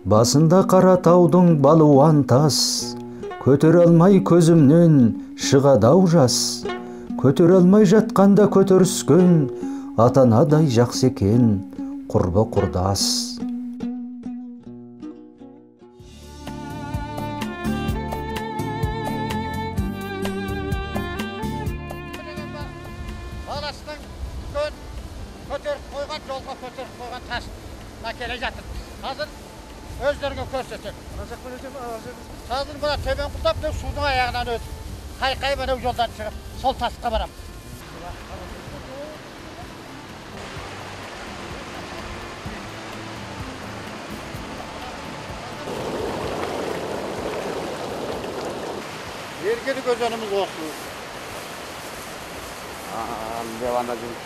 Басында қара таудың балуан тас, көтере алмай көзімнен шығады-ау жас. Көтере алмай жатқанда көтеріскен, ата-анадай жақсы екен құрбы құрдас. Баласының көтеріп қойған, жолға көтеріп қойған тасына келе жатыр. Қазір өздеріңе көрсетеді. Қазір бұна төмен құлдап, судың аяғынан өтіп, қайқай мынау жолдан шығып, сол тасқа барамыз. Ергелік өзеніміз осы. Devanda жүріп.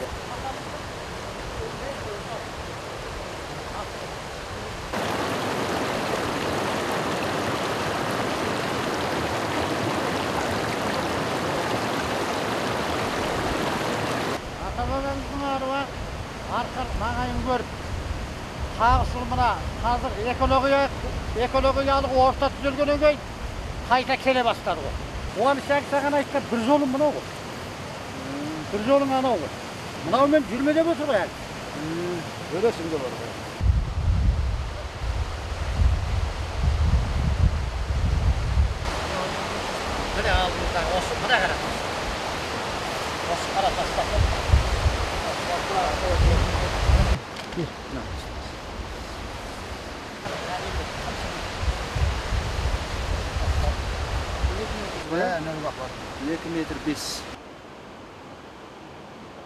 Ата-бабамыздың аруы арқыр маңайын көріп, қағысыл мына қазір экологиялық орта түзелгеннен кейін қайта келе бастады ғой. Оған саған айтқан бір жолым мынау ғой. Bir жолың анау ғой. Мынау мен жүрме деп отыр ғой әлі. Өлесің деп отыр ғой. Міне алдымыздағы осы мына қара тас. Осы қара тастан. Екі метр 5.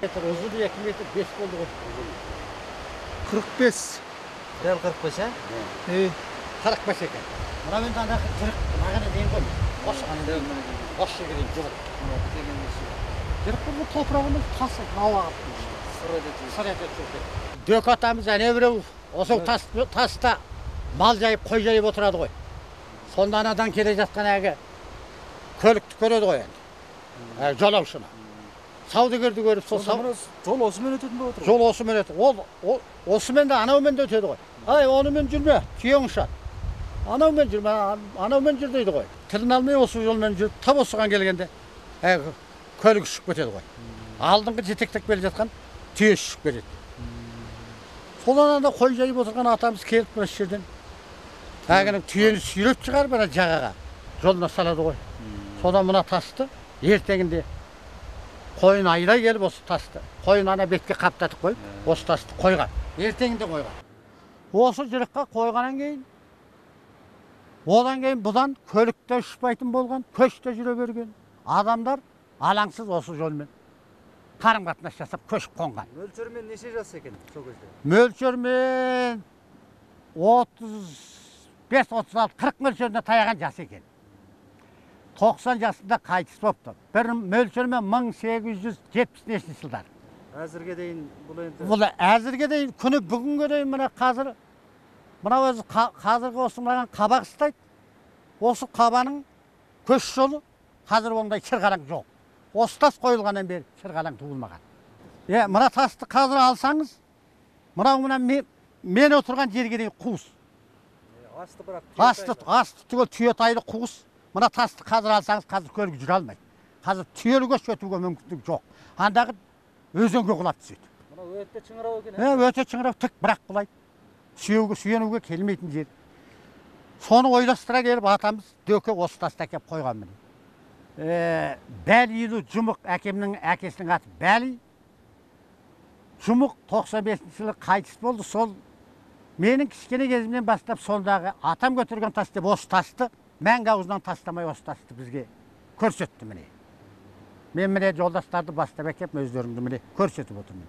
Uzun 2 metre 5 oldu. 45. Del 45 ha? 45 ekan. Mana men anda 40 magana deyin qo'y. Boshqa giring jo'q. Bu toprağımız tası hava. Sırada çıktı. Dök atamız ane birov осы таста мал жайып, қой жайып отырады ғой. Сонда анадан келе жатқан әгі көлікті көреді ғой енді. Жолаушыны. Саудагерді көріп, сол жол осымен өтетін болып отыр. Жол осымен өтеді. Ол осымен де анаумен де өтеді ғой. Ай, онымен жүрме, түйең ұшады. Анаумен жүрме, анаумен жүр дейді ғой. Тілін алмай осы жолмен жүріп, тап осыған келгенде көлік ұшып кетеді ғой. Алдыңғы жетектеп келе жатқан түйе ұшып кетеді. Сол анада қой жайып отырған атамыз келіп мына жерден әгінің түйені сүйреп шығарып ана жағаға жолына салады ғой. Содан мына тасты ертеңінде қойын айдай келіп осы тасты. Қойын ана бетке қаптатып қойып, осы тасты қойған. Ертеңінде қойған. Осы жырыққа қойғаннан кейін, одан кейін бұдан көлікте ұшпайтын болған, көште жүре берген адамдар алаңсыз осы жолмен қарым-қатынас жасап көшіп қонған. Мөлшермен неше жас екен сол кезде? Мөлшермен 35, 36, 40 мөлшеріне таяған жас екен. 90 жасында қайтыс болыпты. Bir мөлшермен 1870 жылдар. Әзірге дейін бұл енді? Бұл әзірге дейін, күні бүгінге дейін мына қазір, мына өзі қазіргі осы мынаған қабақ ұстайды. Осы қабаның көш жолы қазір ондай шырғалаң жоқ. Осы тас қойылғаннан бері шырғалаң туылмаған. Мына тасты қазір алсаңыз, мына мен отырған жерге дейін қуыс. Асты түгел түйетайлы қуыс. Мына тасты қазір алсаңыз, қазір көлік жүре алмайды. Қазір түйелі көш өтуге мүмкіндік жоқ. Андағы өзенге құлап түседі. Мына өте шыңырау екен. Өте шыңырау, тік бірақ құлайды. Сүйенуге келмейтін жер. Соны ойластыра келіп атамыз дөке осы тасты әкеп қойған міне. Бәлилі Жұмық әкемнің әкесінің аты Бәли. Жұмық 95 жылы қайтыс болды. Сол менің кішкене кезімнен бастап сондағы атам көтерген тас деп осы тасты мәңгі аузынан тастамай осы тасты бізге көрсетті міне. Мен міне жолдастарды бастап әкеп өздеріңді міне көрсетіп отырмын.